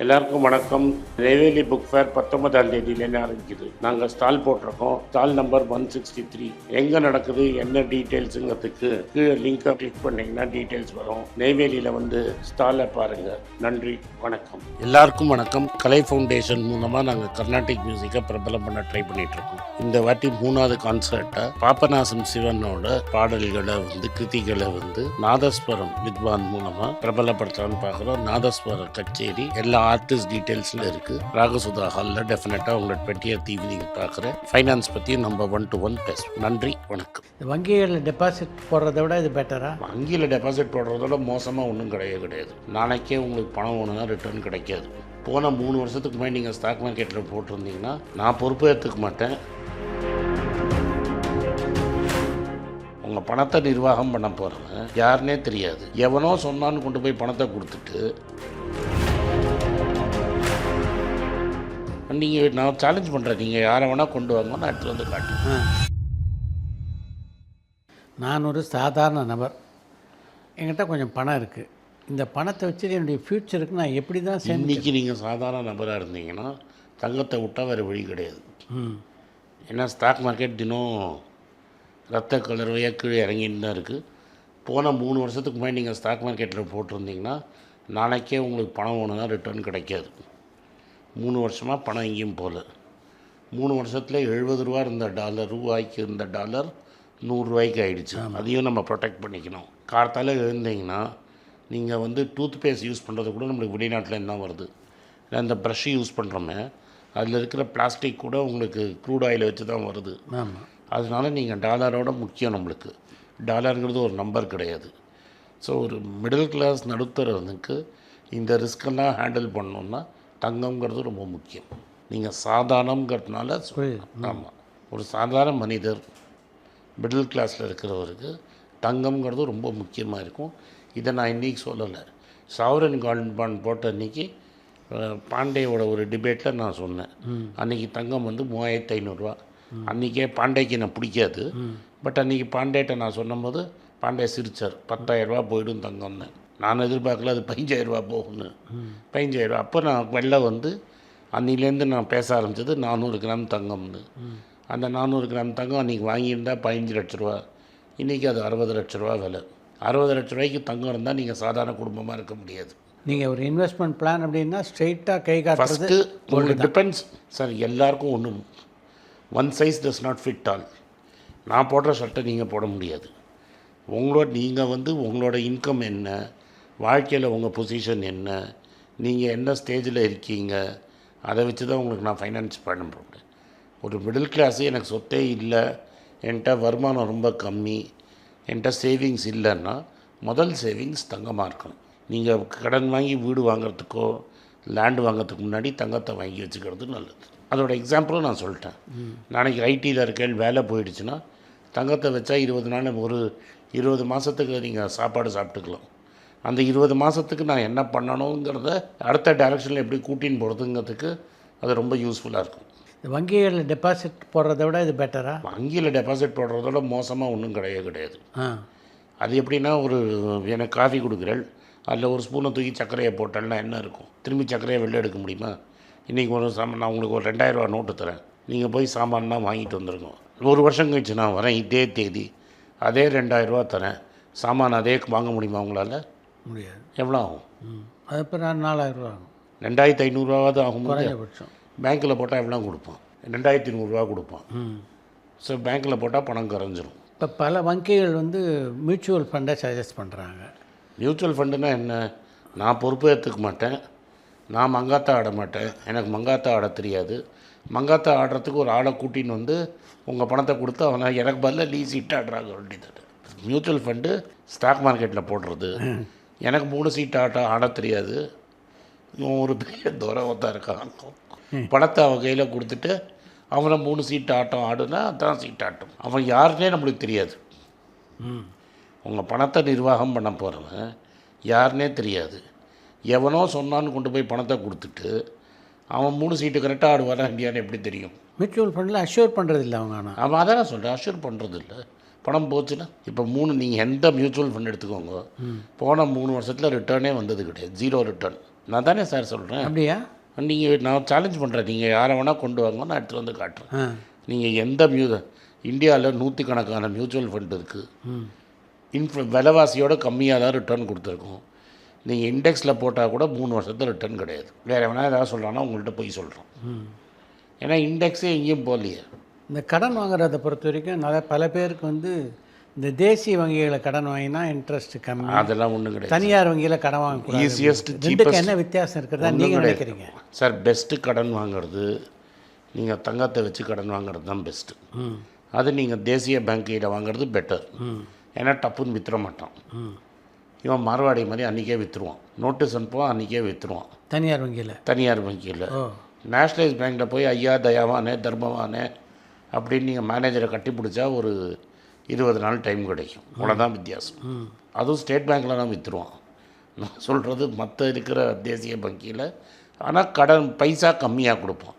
எல்லாருக்கும் வணக்கம். Neyveli book fair 19ஆம் தேதியிலேருந்து ஆரம்பிக்குது. நாங்கள் ஸ்டால் போட்டிருக்கோம். Stall number 163. எங்கே நடக்குது, என்ன டீட்டெயில்ஸுங்கிறதுக்கு கீழே லிங்கை கிளிக் பண்ணிங்கன்னா டீட்டெயில்ஸ் வரும். நெய்வேலியில் வந்து ஸ்டாலை பாருங்கள். நன்றி, வணக்கம். எல்லாருக்கும் வணக்கம். கலை ஃபவுண்டேஷன் மூலமாக நாங்கள் கர்நாடிக் மியூசிக்கை பிரபலம் பண்ண ட்ரை பண்ணிட்டு இருக்கோம். இந்த வாட்டி 3வது கான்சர்ட்டை பாபநாசம் சிவனோட பாடல்களை வந்து கிருதிகளை வந்து நாதஸ்வரம் வித்வான் மூலமாக பிரபலப்படுத்தலான்னு பார்க்குறோம். நாதஸ்வர கச்சேரி எல்லா ஆர்டிஸ்ட் டீட்டெயில்ஸில் இருக்குது. ராகசுதா ஹாலில் டெஃபினட்டாக உங்களை 20th ஈவினிங் பார்க்குறேன். ஃபைனான்ஸ் பற்றி நம்ம 1-to-1 பேசுவோம். நன்றி, வணக்கம். வங்கிகளில் டெபாசிட் போடுறத விட இது பெட்டரா? வங்கியில் டெபாசிட் போடுறதோட மோசமாக ஒன்றும் கிடையாது. நாளைக்கே உங்களுக்கு பணம் ஒன்றுனா ரிட்டர்ன் கிடைக்காது. போன 3 வருஷத்துக்கு முன்னாடி நீங்கள் ஸ்டாக் மார்க்கெட்டில் போட்டிருந்தீங்கன்னா நான் பொறுப்பே எடுத்துக்க மாட்டேன். உங்கள் பணத்தை நிர்வாகம் பண்ண போகிறவன் யாருன்னே தெரியாது. எவனோ சொன்னான்னு கொண்டு போய் பணத்தை கொடுத்துட்டு நீங்கள் நான் சேலஞ்ச் பண்ணுறேன். நீங்கள் யாரை வேணால் கொண்டு வாங்க, நான் எடுத்துகிட்டு வந்து காட்டுறேன். நான் ஒரு சாதாரண நபர். என்கிட்ட கொஞ்சம் பணம் இருக்குது. இந்த பணத்தை வச்சு என்னுடைய ஃப்யூச்சருக்கு நான் எப்படி தான் இன்றைக்கி நீங்கள் சாதாரண நபராக இருந்தீங்கன்னா தங்கத்தை விட்டால் வேறு வழி கிடையாது. ஏன்னா ஸ்டாக் மார்க்கெட் தினம் ரத்த கலர்வையாக கீழே இறங்கின்னு தான் இருக்குது. போன 3 வருஷத்துக்கு முன்னாடி நீங்கள் ஸ்டாக் மார்க்கெட்டில் போட்டிருந்தீங்கன்னா நாளைக்கே உங்களுக்கு பணம் ஒன்றுனா ரிட்டர்ன் கிடைக்காது. 3 வருஷமாக பணம் எங்கேயும் போகல. 3 வருஷத்தில் 70 ரூபா இருந்த டாலர், ரூபாய்க்கு இருந்த டாலர் 100 ரூபாய்க்கு ஆகிடுச்சு. அதையும் நம்ம ப்ரொடெக்ட் பண்ணிக்கணும். கார்த்தால் எழுந்தீங்கன்னா நீங்கள் வந்து டூத் பேஸ்ட் யூஸ் பண்ணுறது கூட நம்மளுக்கு வெளிநாட்டில் தான் வருது. இந்த ப்ரஷ்ஷு யூஸ் பண்ணுறோமே அதில் இருக்கிற பிளாஸ்டிக் கூட உங்களுக்கு க்ரூட் ஆயில் வச்சு தான் வருது. அதனால நீங்கள் டாலரோட முக்கியம் நம்மளுக்கு. டாலருங்கிறது ஒரு நம்பர் கிடையாது. ஸோ ஒரு மிடில் கிளாஸ் நடுத்தரனுக்கு இந்த ரிஸ்கெல்லாம் ஹேண்டில் பண்ணணுன்னா தங்கம்ங்கிறது ரொம்ப முக்கியம். நீங்கள் சாதாரணங்கிறதுனால ஆமாம், ஒரு சாதாரண மனிதர் மிடில் கிளாஸில் இருக்கிறவருக்கு தங்கம்ங்கிறது ரொம்ப முக்கியமாக இருக்கும். இதை நான் இன்றைக்கி சொல்லலை. சாவரன் கோல்ட் பாண்ட் போட்ட அன்றைக்கி பாண்டேயோட ஒரு டிபேட்டில் நான் சொன்னேன். அன்றைக்கி தங்கம் வந்து 3500 ரூபா. அன்றைக்கே பாண்டேக்கு நான் பிடிக்காது. பட் அன்றைக்கி பாண்டேட்ட நான் சொன்னபோது பாண்டே சிரிச்சார். 10,000 ரூபா போயிடும் தங்கம்னு. நான் எதிர்பார்க்கல அது 15,000 ரூபா போகும்னு. 15,000 ரூபா. அப்போ நான் வெளில வந்து அன்னிலேருந்து நான் பேச ஆரம்பித்தது 400 கிராம் தங்கம்னு. அந்த 400 கிராம் தங்கம் அன்றைக்கி வாங்கியிருந்தால் 15 லட்ச ரூபா. இன்றைக்கி அது 60 லட்ச ரூபா விலை. 60 லட்ச ரூபாய்க்கு தங்கம் இருந்தால் நீங்கள் சாதாரண குடும்பமாக இருக்க முடியாது. நீங்கள் ஒரு இன்வெஸ்ட்மெண்ட் பிளான் அப்படின்னா ஸ்ட்ரெயிட்டாக கை காட்டுறது ஃபஸ்ட்டு உங்களுக்கு டிபெண்ட்ஸ். சார் எல்லாருக்கும் ஒன்றும் one size does not fit all. நான் போடுற ஷர்ட்டை நீங்கள் போட முடியாது. நீங்கள் வந்து உங்களோட இன்கம் என்ன, வாழ்க்கையில் உங்கள் பொசிஷன் என்ன, நீங்கள் என்ன ஸ்டேஜில் இருக்கீங்க, அதை வச்சு தான் உங்களுக்கு நான் ஃபைனான்ஸ் பண்ண போகிறேன். ஒரு மிடில் கிளாஸு எனக்கு சொத்தே இல்லை, என்கிட்ட வருமானம் ரொம்ப கம்மி, என்கிட்ட சேவிங்ஸ் இல்லைன்னா முதல் சேவிங்ஸ் தங்கமாக இருக்கணும். நீங்கள் கடன் வாங்கி வீடு வாங்கிறதுக்கோ லேண்டு வாங்கிறதுக்கு முன்னாடி தங்கத்தை வாங்கி வச்சுக்கிறது நல்லது. அதோட எக்ஸாம்பிளும் நான் சொல்லிட்டேன். நாளைக்கு ஐடியில் இருக்க வேலை போயிடுச்சுன்னா தங்கத்தை வச்சா 20 நாள், ஒரு 20 மாதத்துக்கு நீங்கள் சாப்பாடு சாப்பிட்டுக்கலாம். அந்த 20 மாதத்துக்கு நான் என்ன பண்ணணுங்கிறத அடுத்த டைரெக்ஷனில் எப்படி கூட்டின்னு போகிறதுங்கிறதுக்கு அது ரொம்ப யூஸ்ஃபுல்லாக இருக்கும். வங்கிகளில் டெபாசிட் போடுறத விட இது பெட்டரா? வங்கியில் டெபாசிட் போடுறதோட மோசமாக ஒன்றும் கிடையாது. அது எப்படின்னா, எனக்கு காஃபி கொடுக்குறேன், அதில் ஒரு ஸ்பூனை தூக்கி சர்க்கரையை போட்டேன்னா என்ன இருக்கும்? திரும்பி சர்க்கரையை வெளில எடுக்க முடியுமா? இன்றைக்கி ஒரு சாமான் நான் உங்களுக்கு ஒரு 2000 ரூபா நோட்டு தரேன், நீங்கள் போய் சாமான்லாம் வாங்கிட்டு வந்துருக்கோம். 1 வருஷம் கழிச்சு நான் வரேன், இதே தேதி அதே 2000 ரூபா தரேன், சாமான் அதே வாங்க முடியுமா உங்களால்? முடியாது. எவ்வளோ ஆகும்? அது இப்போ நான் 4000 ரூபா ஆகும். 2500 ரூபாவது ஆகும். குறைஞ்சபட்சம் பேங்க்கில் போட்டால் எவ்வளோ கொடுப்பான்? 2500 ரூபா கொடுப்பான். ஸோ பேங்க்கில் போட்டால் பணம் கரைஞ்சிரும். இப்போ பல வங்கிகள் வந்து மியூச்சுவல் ஃபண்டை சஜஸ்ட் பண்ணுறாங்க. மியூச்சுவல் ஃபண்டுன்னா என்ன? நான் பொறுப்பே எடுத்துக்க மாட்டேன், நான் மங்காத்தா ஆட மாட்டேன், எனக்கு மங்காத்தா ஆட தெரியாது. மங்காத்தா ஆடுறதுக்கு ஒரு ஆளை கூட்டின்னு வந்து உங்கள் பணத்தை கொடுத்து அவனை எனக்கு பதில் லீஸ் இட்டு ஆடுறாங்க வேண்டியது. மியூச்சுவல் ஃபண்டு ஸ்டாக் மார்க்கெட்டில் போடுறது. எனக்கு 3 சீட் ஆட தெரியாது. ஒரு பெரிய துறவத்தான் இருக்கான், பணத்தை அவன் கையில் கொடுத்துட்டு அவனை 3 சீட் ஆட்டம் ஆடுனா அதான் சீட் ஆட்டம். அவன் யாருன்னே நம்மளுக்கு தெரியாது. உங்கள் பணத்தை நிர்வாகம் பண்ண போகிறவன் யாருன்னே தெரியாது. எவனோ சொன்னான்னு கொண்டு போய் பணத்தை கொடுத்துட்டு அவன் 3 சீட்டு கரெக்டாக ஆடுவானா இந்தியான்னு எப்படி தெரியும்? மியூச்சுவல் ஃபண்டில் அஷ்யூர் பண்ணுறது இல்லை அவங்க. ஆனால் அவன் அதான் நான் சொல்கிறேன், அஷ்யூர் பண்ணுறது இல்லை. பணம் போச்சுன்னா இப்போ 3 நீங்கள் எந்த மியூச்சுவல் ஃபண்ட் எடுத்துக்கோங்க, போன 3 வருஷத்தில் ரிட்டர்னே வந்தது கிடையாது. 0 ரிட்டர்ன். நான் தானே சார் சொல்கிறேன். அப்படியா? நான் சேலஞ்ச் பண்ணுறேன், நீங்கள் யாரை வேணால் கொண்டு வாங்க, நான் எடுத்துகிட்டு வந்து காட்டுறேன். ஆ. நீங்கள் எந்த இந்தியாவில் நூற்றுக்கணக்கான மியூச்சுவல் ஃபண்ட் இருக்குது, விலைவாசியோட கம்மியாக தான் ரிட்டர்ன் கொடுத்துருக்கோம். நீங்கள் இண்டெக்ஸில் போட்டால் கூட 3 வருஷத்தில் ரிட்டர்ன் கிடையாது. வேறு எவனா ஏதாவது சொல்கிறான்னா உங்கள்கிட்ட போய் சொல்கிறோம். ஏன்னா இண்டெக்ஸே எங்கேயும் போகலையே. இந்த கடன் வாங்குறதை பொறுத்த வரைக்கும் பல பேருக்கு வந்து இந்த தேசிய வங்கிகளை கடன் வாங்கினா இன்ட்ரெஸ்ட் கம்மி, அதெல்லாம் ஒன்றும் கிடையாது. தனியார் வங்கியில் கடன் வாங்க ஈஸியஸ்ட் ரெண்டுக்கு என்ன வித்தியாசம் இருக்கிறதா நீங்கள் நினைக்கிறீங்க? சார், பெஸ்ட்டு கடன் வாங்குறது நீங்கள் தங்கத்தை வச்சு கடன் வாங்குறது தான் பெஸ்ட்டு. அது நீங்கள் தேசிய பேங்க்கில் வாங்குறது பெட்டர். ஏன்னா டப்புன்னு வித்துற மாட்டான். இவன் மார்வாடி மாதிரி அன்றைக்கே விற்றுருவான், நோட்டீஸ் அனுப்புவான், அன்றைக்கே விற்றுருவான். தனியார் வங்கியில் நேஷ்னலைஸ் பேங்க்கில் போய் ஐயா தயாவானே தர்மவானே அப்படின்னு நீங்கள் மேனேஜரை கட்டி பிடிச்சா ஒரு 20 நாள் டைம் கிடைக்கும். அவ்வளோதான் வித்தியாசம். அதுவும் ஸ்டேட் பேங்க்கில் தான் விற்றுருவான். நான் சொல்கிறது மற்ற இருக்கிற தேசிய வங்கியில். ஆனால் கடன் பைசா கம்மியாக கொடுப்பான்.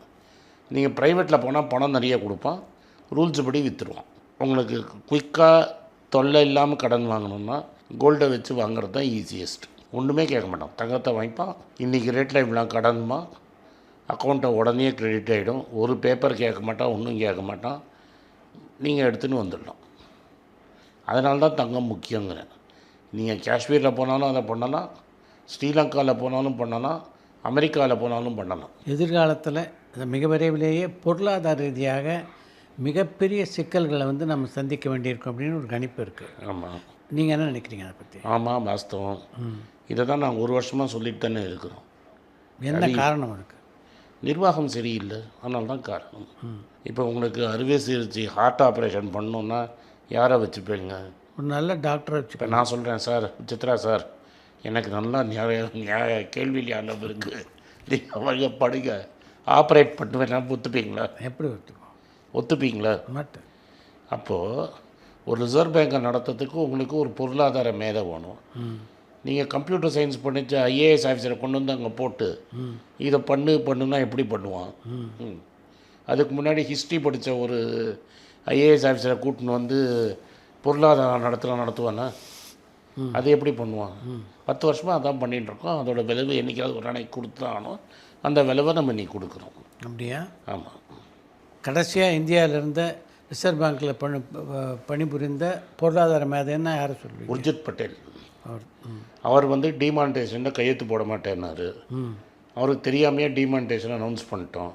நீங்கள் ப்ரைவேட்டில் போனால் பணம் நிறைய கொடுப்பான், ரூல்ஸ் படி விற்றுருவான். உங்களுக்கு குயிக்காக தொல்லை இல்லாமல் கடன் வாங்கணுன்னா கோல்டை வச்சு வாங்குறது தான் ஈஸியஸ்ட். ஒன்றுமே கேட்க மாட்டான், தங்கத்தை வாங்கிப்பான். இன்றைக்கி ரேட்டில் இவ்வளோ கடன்மா, அக்கௌண்ட்டை உடனே கிரெடிட் ஆகிடும். ஒரு பேப்பர் கேட்க மாட்டான், ஒன்றும் கேட்க மாட்டான், நீங்கள் எடுத்துன்னு வந்துடலாம். அதனால தான் தங்கம் முக்கியங்கிறேன். நீங்கள் காஷ்மீரில் போனாலும் அதை பண்ணலாம், ஸ்ரீலங்காவில் போனாலும் பண்ணலாம், அமெரிக்காவில் போனாலும் பண்ணலாம். எதிர்காலத்தில் மிக விரைவிலேயே பொருளாதார ரீதியாக மிகப்பெரிய சிக்கல்களை வந்து நம்ம சந்திக்க வேண்டியிருக்கோம் அப்படின்னு ஒரு கணிப்பு இருக்குது. ஆமாம். நீங்கள் என்ன நினைக்கிறீங்க அதை பற்றி? ஆமாம், வாஸ்தவம். இதை தான் நாங்கள் 1 வருஷமாக சொல்லிட்டு தானே இருக்கிறோம். என்ன காரணம் இருக்குது? நிர்வாகம் சரியில்லை, அதனால தான் காரணம். இப்போ உங்களுக்கு அறுவை சிகிச்சை ஹார்ட் ஆப்ரேஷன் பண்ணணுன்னா யாரை வச்சுப்பீங்க? ஒரு நல்ல டாக்டரை வச்சு. இப்போ நான் சொல்கிறேன், சார் சித்ரா சார், எனக்கு நல்லா நியாய கேள்வி ஞானம் இருக்குது, நீங்கள் அவங்க படுங்க, ஆப்ரேட் பண்ணுவேன்னா ஒத்துப்பீங்களா? எப்படி ஒத்துப்பீங்களா? மாட்டேன். அப்போது ஒரு ரிசர்வ் பேங்கை நடத்துறதுக்கு உங்களுக்கு ஒரு பொருளாதார மேதை வேணும். நீங்கள் கம்ப்யூட்டர் சயின்ஸ் பண்ணிச்சு ஐஏஎஸ் ஆஃபீஸரை கொண்டு வந்து அங்கே போட்டு இதை பண்ணுன்னா எப்படி பண்ணுவான்? அதுக்கு முன்னாடி ஹிஸ்ட்ரி படித்த ஒரு ஐஏஎஸ் ஆஃபீஸரை கூட்டின்னு வந்து பொருளாதாரம் நடத்துவானா? அது எப்படி பண்ணுவான்? 10 வருஷமாக அதான் பண்ணிகிட்ருக்கோம். அதோட விளைவு என்றைக்காவது ஒரு நாளைக்கு கொடுத்து தான் ஆகணும். அந்த விளைவை நம்ம இன்றைக்கி கொடுக்குறோம். அப்படியா? ஆமாம். கடைசியாக இந்தியாவில் இருந்த ரிசர்வ் பேங்க்கில் பணிபுரிந்த பொருளாதார மேதைன்னா யாரை சொல்லுவீங்க? உர்ஜித் பட்டேல். அவர் வந்து டிமானிட்டேஷனில் கையெழுத்து போட மாட்டேன்னாரு. அவருக்கு தெரியாமையே டிமானிட்டேஷன் அனௌன்ஸ் பண்ணிட்டோம்.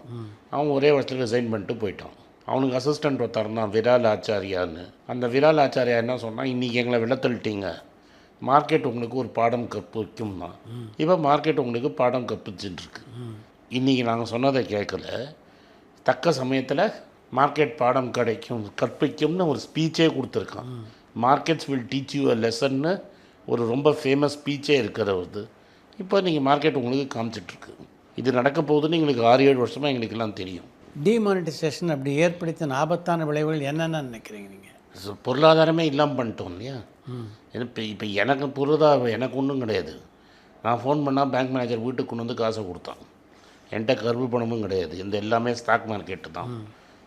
அவன் ஒரே வருஷத்தில் ரிசைன் பண்ணிட்டு போயிட்டான். அவனுக்கு அசிஸ்டண்ட் ஒருத்தர் தான் விரால் ஆச்சாரியான்னு. அந்த விரால் ஆச்சாரியா என்ன சொன்னால், இன்றைக்கி எங்களை விளத்தள்ளிட்டீங்க, மார்க்கெட் உங்களுக்கு ஒரு பாடம் கற்பிக்கும்னா. இப்போ மார்க்கெட் உங்களுக்கு பாடம் கற்பிச்சுட்டுருக்கு. இன்றைக்கி நாங்கள் சொன்னதை கேட்கல, தக்க சமயத்தில் மார்க்கெட் பாடம் கற்பிக்கும்னு ஒரு ஸ்பீச்சே கொடுத்துருக்கான். Markets will teach you a லெசன்னு ஒரு ரொம்ப ஃபேமஸ் ஸ்பீச்சே இருக்கிறது. இப்போ நீங்கள் மார்க்கெட் உங்களுக்கு காமிச்சிட்ருக்கு. இது நடக்க போகுதுன்னு எங்களுக்கு 6-7 வருஷமாக எங்களுக்கெல்லாம் தெரியும். டிமானிட்டைசேஷன் அப்படி ஏற்படுத்தின ஆபத்தான விளைவுகள் என்னென்னு நினைக்கிறீங்க நீங்கள்? பொருளாதாரமே இல்லாமல் பண்ணிட்டோம் இல்லையா? இப்போ எனக்கு ஒன்றும் கிடையாது. நான் ஃபோன் பண்ணால் பேங்க் மேனேஜர் வீட்டுக்கு கொண்டு வந்து காசை கொடுத்தான். என்கிட்ட கருப்பு பணமும் கிடையாது. இந்த எல்லாமே ஸ்டாக் மார்க்கெட்டு தான்.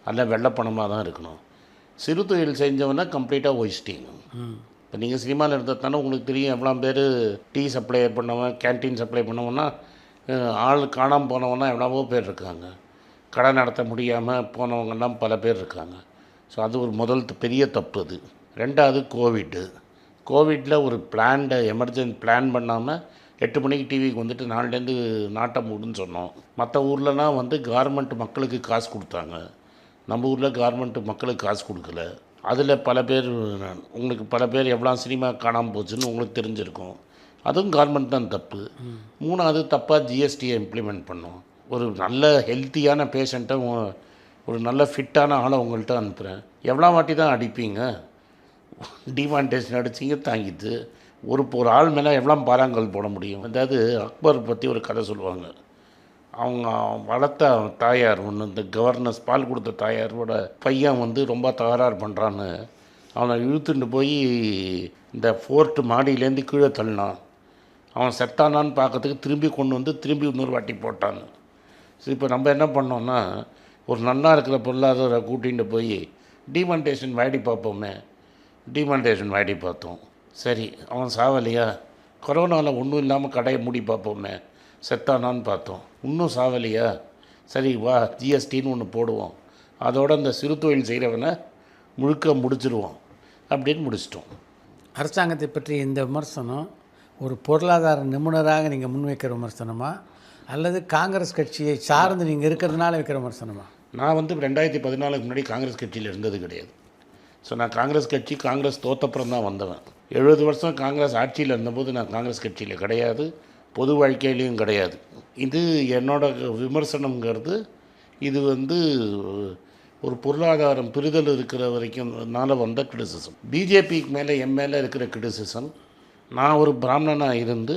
அதில் வெள்ளை பணமாக தான் இருக்கணும். சிறு தொழில் செஞ்சவொன்னா கம்ப்ளீட்டாக ஒழிச்சிட்டிங்க. இப்போ நீங்கள் சினிமாவில் இருந்ததுனால உங்களுக்கு தெரியும் எவ்வளோ பேர் டீ சப்ளை பண்ணவன், கேன்டீன் சப்ளை பண்ணவன்னா, ஆள் காணாமல் போனவன்னா எவ்வளவோ பேர் இருக்காங்க. கடை நடத்த முடியாமல் போனவங்கெல்லாம் பல பேர் இருக்காங்க. ஸோ அது ஒரு முதல் பெரிய தப்பு. அது 2வது கோவிட்டில் ஒரு எமர்ஜென்சி பிளான் பண்ணாமல் 8 மணிக்கு டிவிக்கு வந்துட்டு 4லேருந்து நாட்டை மூடுன்னு சொன்னோம். மற்ற ஊர்லலாம் வந்து கார்மெண்ட் மக்களுக்கு காசு கொடுத்தாங்க. நம்ம ஊரில் கார்மெண்ட் மக்களுக்கு காசு கொடுக்கல. அதில் பல பேர் எவ்வளோ சினிமா காணாமல் போச்சுன்னு உங்களுக்கு தெரிஞ்சிருக்கும். அதுவும் கவர்மெண்ட் தான் தப்பு. 3வது தப்பாக ஜிஎஸ்டியை இம்ப்ளிமெண்ட் பண்ணோம். ஒரு நல்ல ஹெல்த்தியான பேஷண்ட்டை, ஒரு நல்ல ஃபிட்டான ஆளை உங்கள்கிட்ட அனுப்புகிறேன், எவ்வளோ வாட்டி தான் அடிப்பீங்க? டிமானிட்டேஷன் அடிச்சிங்க தாங்கிட்டு ஒரு ஆள் மேலே எவ்வளோ பாறாங்கல் போட முடியும்? அதாவது அக்பர் பற்றி ஒரு கதை சொல்லுவாங்க. அவங்க வளர்த்த தாயார் ஒன்று, இந்த கவர்னர்ஸ் பால் கொடுத்த தாயாரோட பையன் வந்து ரொம்ப தகராறு பண்ணுறான்னு அவனை இழுத்துட்டு போய் இந்த 4th மாடியிலேருந்து கீழே தள்ளினான். அவன் செத்தானான்னு பார்க்கறதுக்கு திரும்பி இன்னொரு வாட்டி போட்டாங்க. ஸோ இப்போ நம்ம என்ன பண்ணோன்னா, ஒரு நல்லா இருக்கிற பொருளாதார கூட்டிகிட்டு போய் டிமானிட்டேஷன் வாடி பார்ப்போமே, டிமானிட்டேஷன் வாடி பார்த்தோம். சரி, அவன் சாவலையா? கொரோனாவில் ஒன்றும் இல்லாமல் கடையை மூடி பார்ப்போமே, செத்தானான்னு பார்த்தோம். இன்னும் சாவலையா? சரி வா, ஜிஎஸ்டின்னு ஒன்று போடுவோம், அதோட அந்த சிறு தொழில் செய்கிறவனை முழுக்க முடிச்சிருவோம் அப்படின்னு முடிச்சிட்டோம். அரசாங்கத்தை பற்றி இந்த விமர்சனம் ஒரு பொருளாதார நிபுணராக நீங்கள் முன்வைக்கிற விமர்சனமா, அல்லது காங்கிரஸ் கட்சியை சார்ந்து நீங்கள் இருக்கிறதுனால வைக்கிற விமர்சனமா? நான் வந்து 2014 முன்னாடி காங்கிரஸ் கட்சியில் இருந்தது கிடையாது. ஸோ நான் காங்கிரஸ் தோத்தப்புறம் தான் வந்தவன். 70 வருஷம் காங்கிரஸ் ஆட்சியில் இருந்தபோது நான் காங்கிரஸ் கட்சியில் கிடையாது, பொது வாழ்க்கையிலையும் கிடையாது. இது என்னோட விமர்சனங்கிறது இது வந்து ஒரு பொருளாதாரம் புரிதல் இருக்கிற வரைக்கும் வந்த கிரிட்டிசிசம். பிஜேபிக்கு மேலே என் மேலே இருக்கிற கிரிட்டிசிசம், நான் ஒரு பிராமணனாக இருந்து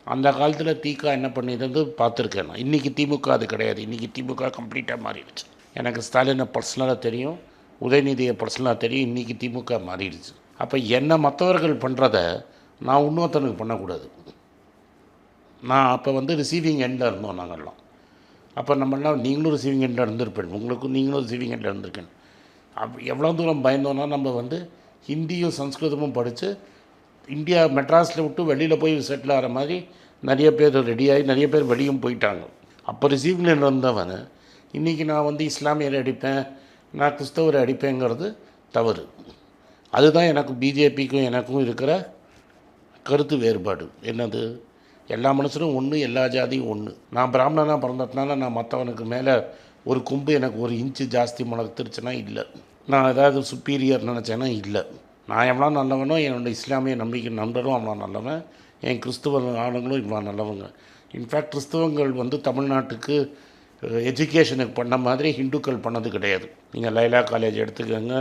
அந்த காலத்தில் திக என்ன பண்ணியிருந்து பார்த்துருக்கேன். நான் இன்றைக்கி திமுக அது கிடையாது. இன்றைக்கி திமுக கம்ப்ளீட்டாக மாறிடுச்சு. எனக்கு ஸ்டாலினை பர்சனலாக தெரியும், உதயநிதியை பர்சனலாக தெரியும். இன்றைக்கி திமுக மாறிடுச்சு. அப்போ என்ன மற்றவர்கள் பண்ணுறத நான் இன்னொருத்தனுக்கு பண்ணக்கூடாது. நான் அப்போ வந்து ரிசீவிங் எண்டில் இருந்தோம் நாங்கள்லாம். அப்போ நம்மளாம் நீங்களும் ரிசீவிங் எண்டில் இருந்திருப்பேன், உங்களுக்கும் நீங்களும் ரிசீவிங் எண்டில் இருந்திருக்கேன். எவ்வளோ தூரம் பயந்தோன்னா நம்ம வந்து ஹிந்தியும் சம்ஸ்கிருதமும் படித்து இந்தியா மெட்ராஸில் விட்டு வெளியில் போய் செட்டில் ஆகிற மாதிரி நிறைய பேர் ரெடியாகி நிறைய பேர் வெளியும் போயிட்டாங்க. அப்போ ரிசீவிங்கில் இருந்தவன் இன்றைக்கி நான் வந்து இஸ்லாமியரை அடிப்பேன், நான் கிறிஸ்தவரை அடிப்பேங்கிறது தவறு. அதுதான் எனக்கு பிஜேபிக்கும் எனக்கும் இருக்கிற கருத்து வேறுபாடு. என்னது, எல்லா மனுஷனும் ஒன்று, எல்லா ஜாதியும் ஒன்று. நான் பிராமணனாக பிறந்ததுனால நான் மற்றவனுக்கு மேலே ஒரு கொம்பு எனக்கு 1 இன்ச்சு ஜாஸ்தி மணத்துருச்சுன்னா இல்லை. நான் ஏதாவது சுப்பீரியர் நினச்சேன்னா இல்லை. நான் எவ்வளோ நல்லவனோ என்னோடய இஸ்லாமிய நம்பிக்கை நண்பரும் அவ்வளோ நல்லவன், என் கிறிஸ்துவ ஆளுங்களும் இவ்வளோ நல்லவங்க. இன்ஃபேக்ட் கிறிஸ்தவங்கள் வந்து தமிழ்நாட்டுக்கு எஜுகேஷனுக்கு பண்ண மாதிரி ஹிந்துக்கள் பண்ணது கிடையாது. நீங்கள் லைலா காலேஜ் எடுத்துக்கோங்க,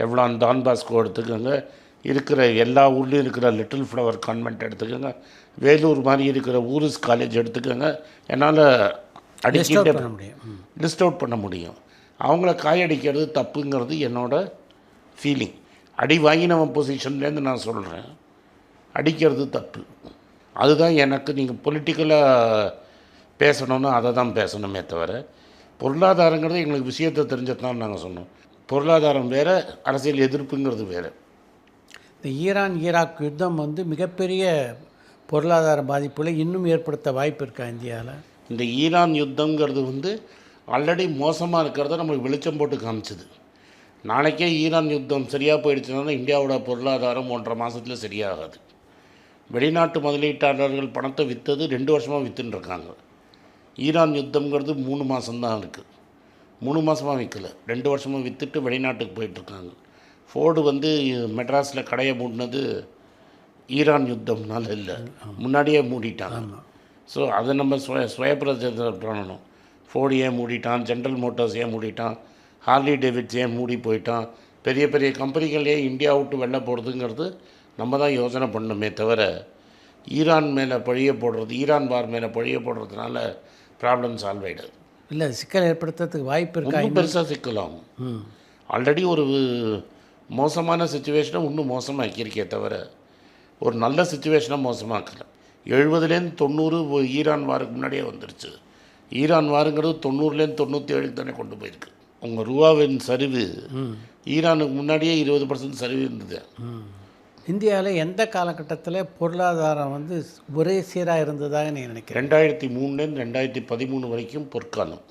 எவ்வளோ டான் பாஸ்கோ எடுத்துக்கோங்க, இருக்கிற எல்லா ஊர்லேயும் இருக்கிற லிட்டில் ஃப்ளவர் கான்வென்ட் எடுத்துக்கோங்க, வேலூர் மாதிரி இருக்கிற ஊரிஸ் காலேஜ் எடுத்துக்கோங்க, என்னால் லிஸ்ட் அவுட் பண்ண முடியும். அவங்கள காயடிக்கிறது தப்புங்கிறது என்னோட ஃபீலிங். அடி வாங்கினவன் பொசிஷன்லேருந்து நான் சொல்கிறேன், அடிக்கிறது தப்பு. அதுதான் எனக்கு. நீங்கள் பொலிட்டிக்கலாக பேசணுன்னா அதை தான் பேசணுமே தவிர, பொருளாதாரங்கிறது எங்களுக்கு விஷயத்தை தெரிஞ்சதான் நாங்கள் சொன்னோம். பொருளாதாரம் வேறு, அரசியல் எதிர்ப்புங்கிறது வேறு. இந்த ஈராக் யுத்தம் வந்து மிகப்பெரிய பொருளாதார பாதிப்புகளை இன்னும் ஏற்படுத்த வாய்ப்பு இருக்கா இந்தியாவில்? இந்த ஈரான் யுத்தங்கிறது வந்து ஆல்ரெடி மோசமாக இருக்கிறத நம்மளுக்கு வெளிச்சம் போட்டு காமிச்சிது. நாளைக்கே ஈரான் யுத்தம் சரியாக போயிடுச்சுன்னா இந்தியாவோட பொருளாதாரம் 1.5 மாதத்தில் சரியாகாது. வெளிநாட்டு முதலீட்டாளர்கள் பணத்தை விற்றது 2 வருஷமாக விற்றுன்னு. ஈரான் யுத்தங்கிறது 3 மாதம்தான் இருக்குது. 3 மாதமாக விற்கலை, 2 வருஷமாக விற்றுட்டு வெளிநாட்டுக்கு போயிட்டுருக்காங்க. ஃபோர்டு வந்து மெட்ராஸில் கடையை மூடினது ஈரான் யுத்தம்னால இல்லை, முன்னாடியே மூடிட்டாங்க. ஸோ அதை நம்ம சுயப்பிரதிநிதித்துவம் பண்ணணும். ஃபோர்டு ஏன் மூடிட்டான், ஜென்ரல் மோட்டார்ஸ் ஏன் மூடிட்டான், ஹார்லி டேவிட்ஸ் ஏன் மூடி போயிட்டான், பெரிய பெரிய கம்பெனிகளே இந்தியா விட்டு வெளில போகிறதுங்கிறது நம்ம தான் யோசனை பண்ணணுமே தவிர, ஈரான் மேலே பழிய போடுறது, ஈரான் வார் மேலே பழிய போடுறதுனால ப்ராப்ளம் சால்வ் ஆகிடாது. இல்லை, சிக்கல் ஏற்படுத்துறதுக்கு வாய்ப்பு இருக்கா? இன்னும் பெருசாக சிக்கலாம். ஆல்ரெடி ஒரு மோசமான சுச்சுவேஷனை இன்னும் மோசமாக்கியிருக்கே தவிர ஒரு நல்ல சுச்சுவேஷனை மோசமாக்கலை. 70லேருந்து 90 ஈரான் வாருக்கு முன்னாடியே வந்துருச்சு. ஈரான் வாருங்கிறது 90லேருந்து 97 தானே கொண்டு போயிருக்கு. உங்கள் ரூபாவின் சரிவு ஈரானுக்கு முன்னாடியே 20% சரிவு இருந்தது. இந்தியாவில் எந்த காலகட்டத்தில் பொருளாதாரம் வந்து ஒரே சீராக இருந்ததாக நீங்கள் நினைக்கிறேன்? 2003லேருந்து 2013 வரைக்கும் பொற்காலம்.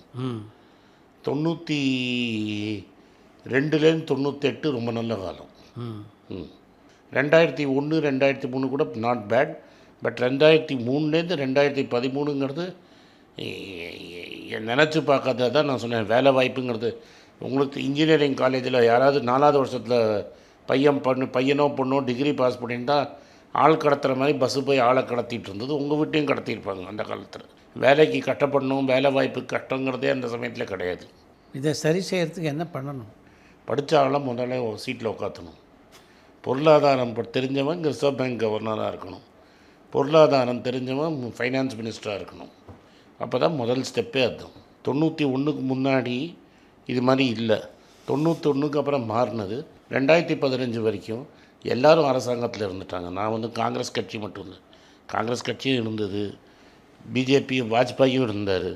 92லேருந்து 98 ரொம்ப நல்ல காலம். 2001 2003 கூட நாட் பேட். பட் 2003லேருந்து 2013ங்கிறது நினச்சி பார்க்காதான். நான் சொன்னேன், வேலை வாய்ப்புங்கிறது உங்களுக்கு இன்ஜினியரிங் காலேஜில் யாராவது 4ஆவது வருஷத்தில் பையனோ பொண்ணோ டிகிரி பாஸ் பண்ணியிருந்தா ஆள் கடத்துகிற மாதிரி பஸ்ஸு போய் ஆளை கடத்திட்டு இருந்தது. உங்கள் வீட்டையும் கடத்தியிருப்பாங்க அந்த காலத்தில். வேலைக்கு கஷ்டப்படணும், வேலை வாய்ப்பு கஷ்டங்கிறதே அந்த சமயத்தில் கிடையாது. இதை சரி செய்கிறதுக்கு என்ன பண்ணணும்? படித்த ஆளை முதல்ல சீட்டில் உட்காத்தணும். பொருளாதாரம் தெரிஞ்சவன் ரிசர்வ் பேங்க் கவர்னராக இருக்கணும், பொருளாதாரம் தெரிஞ்சவன் ஃபைனான்ஸ் மினிஸ்டராக இருக்கணும். அப்போ தான் முதல் ஸ்டெப்பே அதுதான். 91க்கு முன்னாடி இது மாதிரி இல்லை. 91க்கு அப்புறம் மாறினது. 2015 வரைக்கும் எல்லோரும் அரசாங்கத்தில் இருந்துட்டாங்க. நான் வந்து காங்கிரஸ் கட்சி மட்டும் இல்லை, காங்கிரஸ் கட்சியும் இருந்தது, பிஜேபி வாஜ்பாயும் இருந்தார்.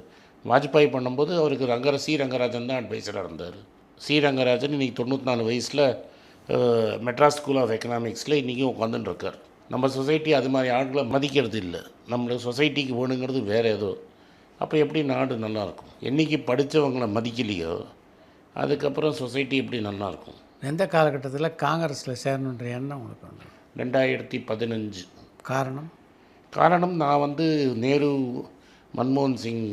வாஜ்பாய் பண்ணும்போது அவருக்கு சி ரங்கராஜன் தான் அட்வைசராக இருந்தார். சி ரங்கராஜன் இன்றைக்கி 94 வயசில் மெட்ராஸ் ஸ்கூல் ஆஃப் எக்கனாமிக்ஸில் இன்றைக்கும் உட்காந்துன்னு இருக்கார். நம்ம சொசைட்டி அது மாதிரி ஆட்களை மதிக்கிறது இல்லை. நம்மளுக்கு சொசைட்டிக்கு வேணுங்கிறது வேறு ஏதோ. அப்போ எப்படி நாடு நல்லாயிருக்கும்? என்றைக்கு படித்தவங்களை மதிக்கலையோ அதுக்கப்புறம் சொசைட்டி எப்படி நல்லாயிருக்கும்? எந்த காலகட்டத்தில் காங்கிரஸில் சேரணுன்ற எண்ணம் உங்களுக்கு வந்து? 2015. காரணம் நான் வந்து நேரு, மன்மோகன் சிங்,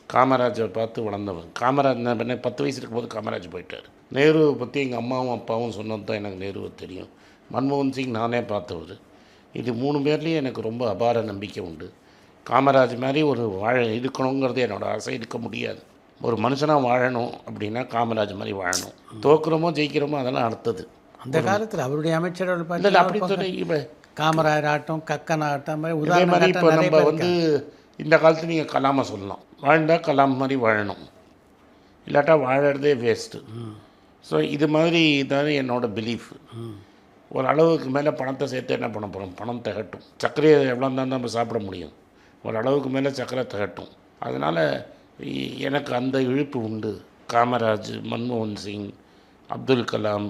காமராஜை பார்த்து வளர்ந்தவன். காமராஜ் நான் 10 வயசு இருக்கும்போது காமராஜ் போயிட்டார். நேருவை பற்றி எங்கள் அம்மாவும் அப்பாவும் சொன்னது தான் எனக்கு நேருவை தெரியும். மன்மோகன் சிங் நானே பார்த்தவர். இது 3 பேர்லேயும் எனக்கு ரொம்ப அபார நம்பிக்கை உண்டு. காமராஜ் மாதிரி ஒரு இருக்கணுங்கிறது என்னோடய ஆசை. இருக்க முடியாது. ஒரு மனுஷனாக வாழணும் அப்படின்னா காமராஜ் மாதிரி வாழணும். தோக்குறோமோ ஜெயிக்கிறோமோ அதெல்லாம் அடுத்தது. அந்த காலத்தில் அவருடைய அமைச்சர்கள் இல்லை அப்படி சொல்லி காமராஜர் ஆட்டம், கக்கன் ஆட்டம் மாதிரி இதே மாதிரி இப்போ நம்ம உதாரணம் வந்து இந்த காலத்தில் நீங்கள் கலாமை சொல்லலாம். வாழ்ந்தால் கலாம் மாதிரி வாழணும், இல்லாட்டா வாழறதே வேஸ்ட்டு. ஸோ இது மாதிரி தான் என்னோடய பிலீஃப். ஒரு அளவுக்கு மேலே பணத்தை சேர்த்து என்ன பண்ண போகிறோம்? பணம் திகட்டும். சர்க்கரையை எவ்வளோ தான் நம்ம சாப்பிட முடியும்? ஒரு அளவுக்கு மேலே சர்க்கரை திகட்டும். அதனால் எனக்கு அந்த இழுப்பு உண்டு. காமராஜ், மன்மோகன் சிங், அப்துல் கலாம்,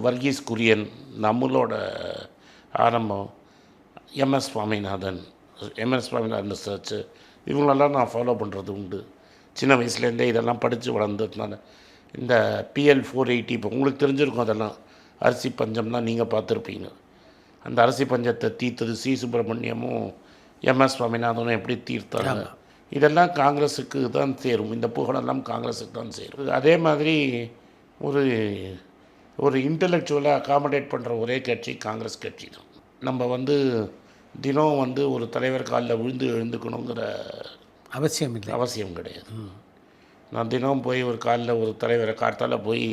வர்கீஸ் குரியன், நம்மளோட ஆரம்பம், எம்எஸ் சுவாமிநாதன் ரிசர்ச்சு, இவங்களெல்லாம் நான் ஃபாலோ பண்ணுறது உண்டு. சின்ன வயசுலேருந்தே இதெல்லாம் படித்து வளர்ந்ததுனால. இந்த PL 480 இப்போ உங்களுக்கு தெரிஞ்சிருக்கும். அதெல்லாம் அரிசி பஞ்சம் தான் நீங்கள் பார்த்துருப்பீங்க. அந்த அரிசி பஞ்சத்தை தீர்த்தது சி சுப்பிரமணியமும் எம்எஸ் சுவாமிநாதனும் எப்படி தீர்த்தாங்க. இதெல்லாம் காங்கிரஸுக்கு தான் சேரும். இந்த புகழெல்லாம் காங்கிரஸுக்கு தான் சேரும். அதே மாதிரி ஒரு இன்டலெக்சுவலாக அகாமடேட் பண்ணுற ஒரே கட்சி காங்கிரஸ் கட்சி தான். நம்ம வந்து தினம் வந்து ஒரு தலைவர் காலில் விழுந்து எழுந்துக்கணுங்கிற அவசியம் கிடையாது. நான் தினம் போய் ஒரு தலைவரை காத்தால் போய்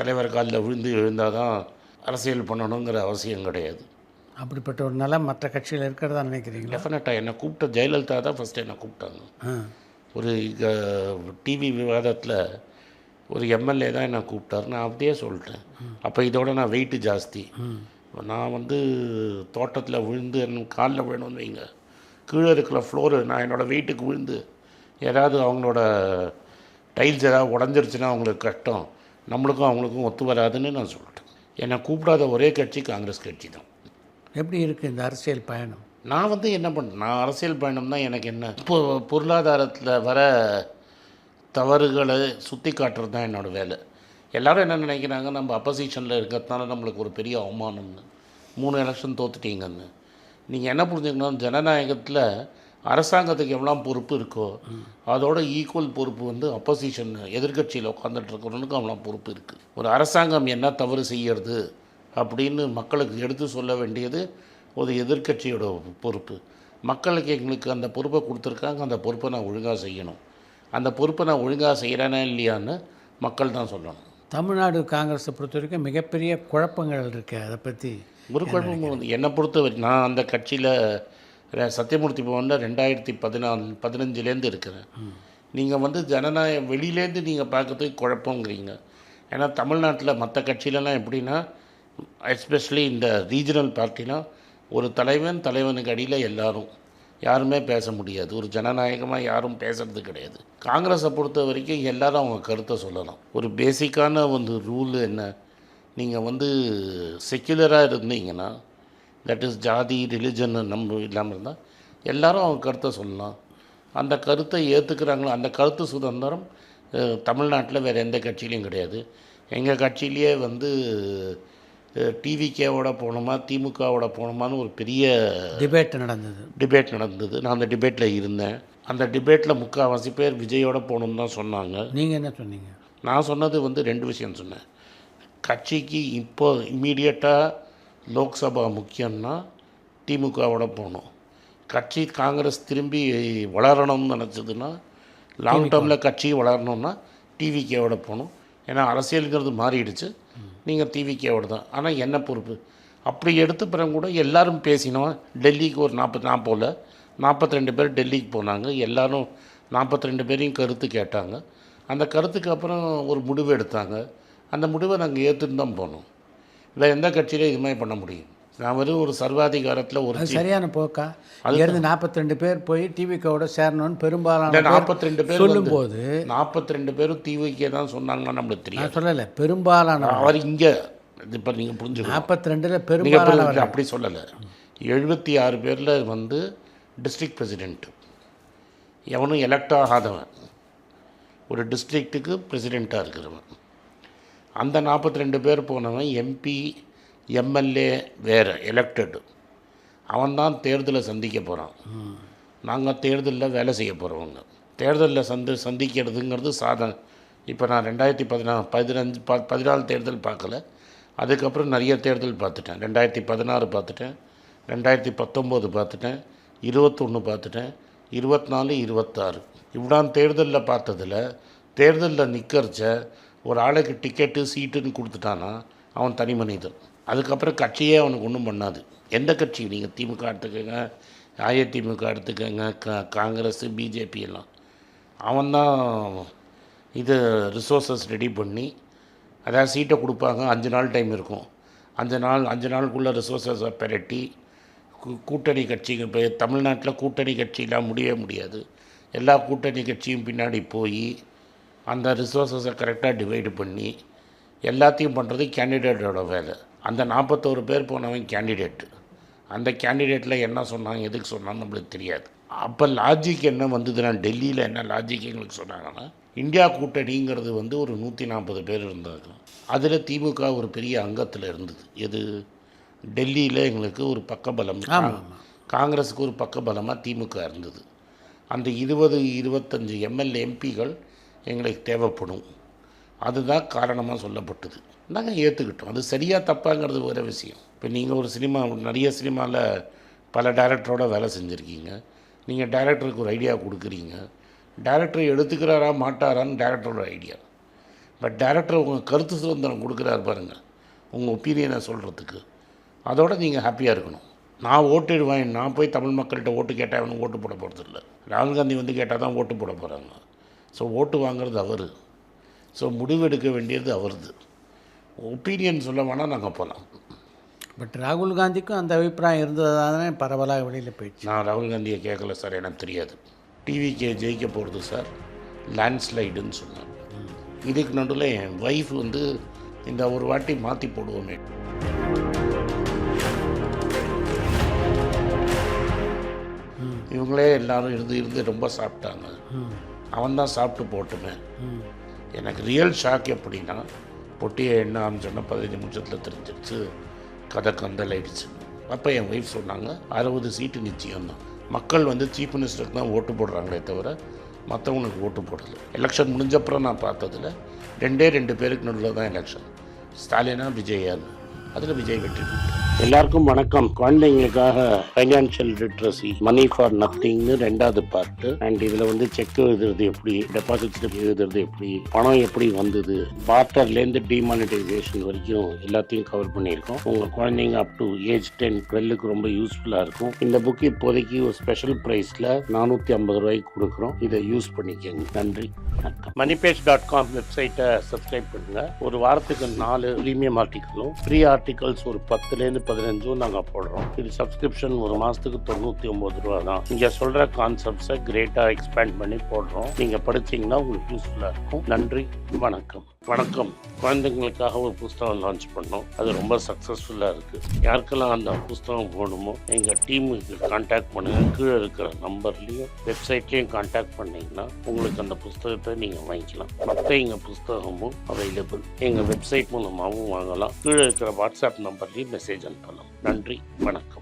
தலைவர் காலில் விழுந்து எழுந்தால் தான் அரசியல் பண்ணணுங்கிற அவசியம் கிடையாது. அப்படிப்பட்ட ஒரு நிலம் மற்ற கட்சியில் இருக்கிறதா நினைக்கிறீங்களா? டெஃபினட்டாக என்னை கூப்பிட்ட ஜெயலலிதா தான் ஃபஸ்ட்டு என்னை கூப்பிட்டாங்க. ஒரு டிவி விவாதத்தில் ஒரு எம்எல்ஏ தான் என்னை கூப்பிட்டாரு. நான் அப்படியே சொல்லிட்டேன். அப்போ இதோட நான் வெயிட்டு ஜாஸ்தி. நான் வந்து தோட்டத்தில் விழுந்து என் காலில் விழணும்னு வைங்க, கீழே இருக்கிற ஃப்ளோரு நான் என்னோடய வெயிட்டுக்கு விழுந்து ஏதாவது அவங்களோட டைல்ஸ் ஏதாவது உடஞ்சிருச்சுன்னா அவங்களுக்கு கஷ்டம், நம்மளுக்கும் அவங்களுக்கும் ஒத்து வராதுன்னு நான் சொல்லிட்டேன். என்னை கூப்பிடாத ஒரே கட்சி காங்கிரஸ் கட்சி தான். எப்படி இருக்குது இந்த அரசியல் பயணம்? நான் வந்து என்ன பண்ணேன், நான் அரசியல் பயணம் தான் எனக்கு என்ன, இப்போது பொருளாதாரத்தில் வர தவறுகளை சுற்றி காட்டுறது தான் என்னோடய வேலை. எல்லோரும் என்ன நினைக்கிறாங்க, நம்ம அப்போசிஷனில் இருக்கிறதுனால நம்மளுக்கு ஒரு பெரிய அவமானம்னு, 3 எலெக்ஷன் தோத்துட்டீங்கன்னு. நீங்கள் என்ன புரிஞ்சுக்கணும், ஜனநாயகத்தில் அரசாங்கத்துக்கு எவ்வளோ பொறுப்பு இருக்கோ அதோட ஈக்குவல் பொறுப்பு வந்து அப்போசிஷன் எதிர்கட்சியில் உட்காந்துட்டு இருக்கிறவனுக்கு அவ்வளோ பொறுப்பு இருக்குது. ஒரு அரசாங்கம் என்ன தவறு செய்யறது அப்படின்னு மக்களுக்கு எடுத்து சொல்ல வேண்டியது ஒரு எதிர்கட்சியோட பொறுப்பு. மக்களுக்கு எங்களுக்கு அந்த பொறுப்பை கொடுத்துருக்காங்க, அந்த பொறுப்பை நான் ஒழுங்காக செய்யணும். அந்த பொறுப்பை நான் ஒழுங்காக செய்கிறேனா இல்லையான்னு மக்கள் தான் சொல்லணும். தமிழ்நாடு காங்கிரஸை பொறுத்த வரைக்கும் மிகப்பெரிய குழப்பங்கள் இருக்குது. அதை பற்றி ஒரு குழப்பம் வந்து என்னை பொறுத்த வரைக்கும் நான் அந்த கட்சியில் சத்தியமூர்த்தி பவனில் 2015 இருக்கிறேன். நீங்கள் வந்து ஜனநாயகம் வெளியிலேருந்து நீங்கள் பார்க்கறதுக்கு குழப்பங்கிறீங்க. ஏன்னா தமிழ்நாட்டில் மற்ற கட்சியிலலாம் எப்படின்னா, எஸ்பெஷலி இந்த ரீஜனல் பார்ட்டிலாம் ஒரு தலைவனுக்கு அடியில் யாருமே பேச முடியாது. ஒரு ஜனநாயகமாக யாரும் பேசுகிறது கிடையாது. காங்கிரஸை பொறுத்த வரைக்கும் எல்லோரும் அவங்க கருத்தை சொல்லலாம். ஒரு பேசிக்கான ரூல் என்ன, நீங்கள் வந்து செக்யுலராக இருந்தீங்கன்னா, தட் இஸ் ஜாதி ரிலிஜன் நம்ம இல்லாமல் இருந்தால் எல்லோரும் அவங்க கருத்தை சொல்லலாம். அந்த கருத்தை ஏற்றுக்கிறாங்களோ அந்த கருத்து சுதந்திரம் தமிழ்நாட்டில் வேறு எந்த கட்சியிலையும் கிடையாது. எங்கள் கட்சியிலேயே டிவிகேவோட போகணுமா திமுகவோட போகணுமான்னு ஒரு பெரிய டிபேட் நடந்தது. நான் அந்த டிபேட்டில் இருந்தேன். அந்த டிபேட்டில் முக்கால்வாசி பேர் விஜயோட போகணுன்னு தான் சொன்னாங்க. நீங்கள் என்ன சொன்னீங்க? நான் சொன்னது 2 விஷயம் சொன்னேன். கட்சிக்கு இப்போ இம்மீடியட்டாக லோக்சபா முக்கியம்னா திமுகவோட போகணும். கட்சி காங்கிரஸ் திரும்பி வளரணும்னு நினச்சதுன்னா, லாங் டேர்மில் கட்சி வளரணும்னா டிவிகேவோட போகணும். ஏன்னா அரசியலுங்கிறது மாறிடுச்சு. நீங்கள் டிவிகேவோட தான். ஆனால் என்ன பொறுப்பு அப்படி எடுத்த பிறகு கூட எல்லோரும் பேசினோம். டெல்லிக்கு ஒரு 42 பேர் டெல்லிக்கு போனாங்க. எல்லோரும் 42 பேரையும் கருத்து கேட்டாங்க. அந்த கருத்துக்கு அப்புறம் ஒரு முடிவு எடுத்தாங்க. அந்த முடிவை நாங்கள் ஏற்றுன்னு தான் போனோம். இல்லை எந்த கட்சியிலே இது மாதிரி பண்ண முடியும்? நான் ஒரு சர்வாதிகாரத்தில் ஒரு சரியான போக்கா அங்கேருந்து 42 பேர் போய் டிவிகேவோட சேரணும்னு பெரும்பாலான 42 பேர் சொல்லும்போது 42 பேரும் டிவிகே தான் சொன்னாங்கன்னா நம்மளுக்கு தெரியும். சொல்லலை பெரும்பாலான அவர் இங்கே அது இப்போ நீங்கள் புரிஞ்சுக்கணும். 42 நீங்கள் பெரும்பாலான அப்படி சொல்லலை. 76 பேரில் வந்து டிஸ்ட்ரிக்ட் பிரசிடெண்ட்டு, எவனும் எலெக்ட் ஆகாதவன், ஒரு டிஸ்ட்ரிக்ட்டுக்கு பிரசிடெண்ட்டாக இருக்கிறவன். அந்த 42 பேர் போனவன் எம்பி எம்எல்ஏ வேறு எலெக்டடு, அவன்தான் தேர்தலை சந்திக்க போகிறான். நாங்கள் தேர்தலில் வேலை செய்ய போகிறவங்க. தேர்தலில் சந்திக்கிறதுங்கிறது சாதனை. இப்போ நான் 2014 தேர்தல் பார்க்கல, அதுக்கப்புறம் நிறைய தேர்தல் பார்த்துட்டேன். 2016 பார்த்துட்டேன், 2019 பார்த்துட்டேன், 21 பார்த்துட்டேன், 24, 26 இப்படான் தேர்தலில் பார்த்ததில், தேர்தலில் நிற்கிறச்ச ஒரு ஆளுக்கு டிக்கெட்டு சீட்டுன்னு கொடுத்துட்டானா அவன் தனி மனிதன். அதுக்கப்புறம் கட்சியே அவனுக்கு ஒன்றும் பண்ணாது. எந்த கட்சி, நீங்கள் திமுக எடுத்துக்கோங்க, அதிமுக எடுத்துக்கோங்க, காங்கிரஸ், பிஜேபி எல்லாம், அவன்தான் இது ரிசோர்ஸஸ் ரெடி பண்ணி, அதாவது சீட்டை கொடுப்பாங்க, 5 நாள் டைம் இருக்கும். 5 நாளுக்குள்ளே ரிசோர்ஸஸை பெரட்டி கூட்டணி கட்சிகள், இப்போ தமிழ்நாட்டில் கூட்டணி கட்சியெலாம் முடியவே முடியாது. எல்லா கூட்டணி கட்சியும் பின்னாடி போய் அந்த ரிசோர்ஸஸை கரெக்டாக டிவைடு பண்ணி எல்லாத்தையும் பண்ணுறது கேண்டிடேட்டோட வேலை. அந்த 41 பேர் போனவன் கேண்டிடேட்டு. அந்த கேண்டிடேட்டில் என்ன சொன்னாங்க, எதுக்கு சொன்னான்னு நம்மளுக்கு தெரியாது. அப்போ லாஜிக் என்ன வந்ததுன்னா, டெல்லியில் என்ன லாஜிக் எங்களுக்கு சொன்னாங்கன்னா, இந்தியா கூட்டணிங்கிறது வந்து ஒரு 140 பேர் இருந்தாங்க. அதில் திமுக ஒரு பெரிய அங்கத்தில் இருந்தது. எது, டெல்லியில் எங்களுக்கு ஒரு பக்கபலம், காங்கிரஸுக்கு ஒரு பக்கபலமாக திமுக இருந்தது. அந்த 20-25 எம்எல்ஏ எம்பிகள் எங்களுக்கு தேவைப்படும், அதுதான் காரணமாக சொல்லப்பட்டது. நாங்கள் ஏற்றுக்கிட்டோம். அது சரியாக தப்பாங்கிறது வேறு விஷயம். இப்போ நீங்கள் ஒரு நிறைய சினிமாவில் பல டைரக்டரோட வேலை செஞ்சுருக்கீங்க. நீங்கள் டைரக்டருக்கு ஒரு ஐடியா கொடுக்குறீங்க, டைரக்டர் எடுத்துக்கிறாரா மாட்டாரான்னு டைரக்டரோட ஐடியா. பட் டைரக்டர் உங்கள் கருத்து சுதந்திரம் கொடுக்குறாரு பாருங்கள், உங்கள் ஒப்பீனியனை சொல்கிறதுக்கு. அதோட நீங்கள் ஹாப்பியாக இருக்கணும். நான் ஓட்டிடுவேன், நான் போய் தமிழ் மக்கள்கிட்ட ஓட்டு கேட்டால் அவனுக்கு ஓட்டு போட போகிறது இல்லை. ராகுல் காந்தி வந்து கேட்டால் தான் ஓட்டு போட போகிறாங்க. ஸோ ஓட்டு வாங்குறது அவர். ஸோ முடிவெடுக்க வேண்டியது அவரது. ஒப்பீனியன் சொல்ல வேணால் நாங்கள் போகலாம். பட் ராகுல் காந்திக்கும் அந்த அபிப்பிராயம் இருந்ததானே பரவலாக வெளியில் போயிடுச்சு. நான் ராகுல் காந்தியை கேட்கல சார், எனக்கு தெரியாது. டிவிக்கே ஜெயிக்க போகிறது சார், லேண்ட்ஸ்லைடுன்னு சொன்னார். இதுக்கு நடுவில் என் ஒய்ஃப் வந்து இந்த ஒரு வாட்டி மாற்றி போடுவோமே, இவங்களே எல்லாரும் இருந்து ரொம்ப சாப்பிட்டாங்க, அவன் தான் சாப்பிட்டு போட்டுமே. எனக்கு ரியல் ஷாக் எப்படின்னா, பொட்டியை என்ன சொன்னால் 15 நிமிஷத்தில் தெரிஞ்சிருச்சு, கதை கந்தலாயிடுச்சு. அப்போ என் ஒய்ஃப் சொன்னாங்க 60 சீட்டு நிச்சயம்தான். மக்கள் வந்து சீஃப் மினிஸ்டருக்கு தான் ஓட்டு போடுறாங்களே தவிர மற்றவங்களுக்கு ஓட்டு போடலை. எலெக்ஷன் முடிஞ்சப்புறம் நான் பார்த்ததில் 2 பேருக்கு நடுவில் தான் எலெக்ஷன், ஸ்டாலினா விஜயான்னு. அதில் விஜய் வெற்றி பெற்றார். எல்லாருக்கும் வணக்கம். குழந்தைங்களுக்காக ஃபைனான்ஷியல் லிட்ரஸி, மணி ஃபார் நத்திங்னு 2வது பார்ட்டு. அண்ட் இதில் வந்து செக் எழுதுறது எப்படி, டெபாசிட் எழுதுறது எப்படி, பணம் எப்படி வந்தது, பார்ட்டர்லேருந்து டிமானிட்டைசேஷன் வரைக்கும் எல்லாத்தையும் கவர் பண்ணியிருக்கோம். உங்கள் குழந்தைங்க அப் டு ஏஜ் 10-12க்கு ரொம்ப யூஸ்ஃபுல்லாக இருக்கும். இந்த புக் இப்போதைக்கு ஒரு ஸ்பெஷல் ப்ரைஸில் 450 ரூபாய்க்கு கொடுக்குறோம். இதை யூஸ் பண்ணிக்கோங்க. நன்றி, வணக்கம். moneypage.com வெப்சைட்டை சப்ஸ்கிரைப் பண்ணுங்கள். ஒரு வாரத்துக்கு 4 ப்ரீமியம் ஆர்டிக்கலும், ஃப்ரீ ஆர்டிகல்ஸ் ஒரு 10லேருந்து 15 நாங்கள் போடுறோம். இது சப்ஸ்கிரிப்ஷன் ஒரு மாதத்துக்கு 99 ரூபா தான். இங்கே சொல்கிற கான்செப்ட்ஸை கிரேட்டாக எக்ஸ்பேண்ட் பண்ணி போடுறோம். நீங்கள் படித்தீங்கன்னா உங்களுக்கு யூஸ்ஃபுல்லாக இருக்கும். நன்றி, வணக்கம். குழந்தைங்களுக்காக ஒரு புஸ்தகம் லான்ச் பண்ணோம். அது ரொம்ப சக்ஸஸ்ஃபுல்லாக இருக்குது. யாருக்கெல்லாம் அந்த புஸ்தகம் போகணுமோ எங்கள் டீமுக்கு கான்டாக்ட் பண்ணுங்கள். கீழே இருக்கிற நம்பர்லேயும் வெப்சைட்லேயும் கான்டாக்ட் பண்ணிங்கன்னா உங்களுக்கு அந்த புஸ்தகத்தை நீங்கள் வாங்கிக்கலாம். மற்ற எங்கள் புஸ்தகமும் அவைலபிள். எங்கள் வெப்சைட் மூலமாகவும் வாங்கலாம். கீழே இருக்கிற வாட்ஸ்அப் நம்பர்லேயும் மெசேஜ் அனுப்பலாம். நன்றி, வணக்கம்.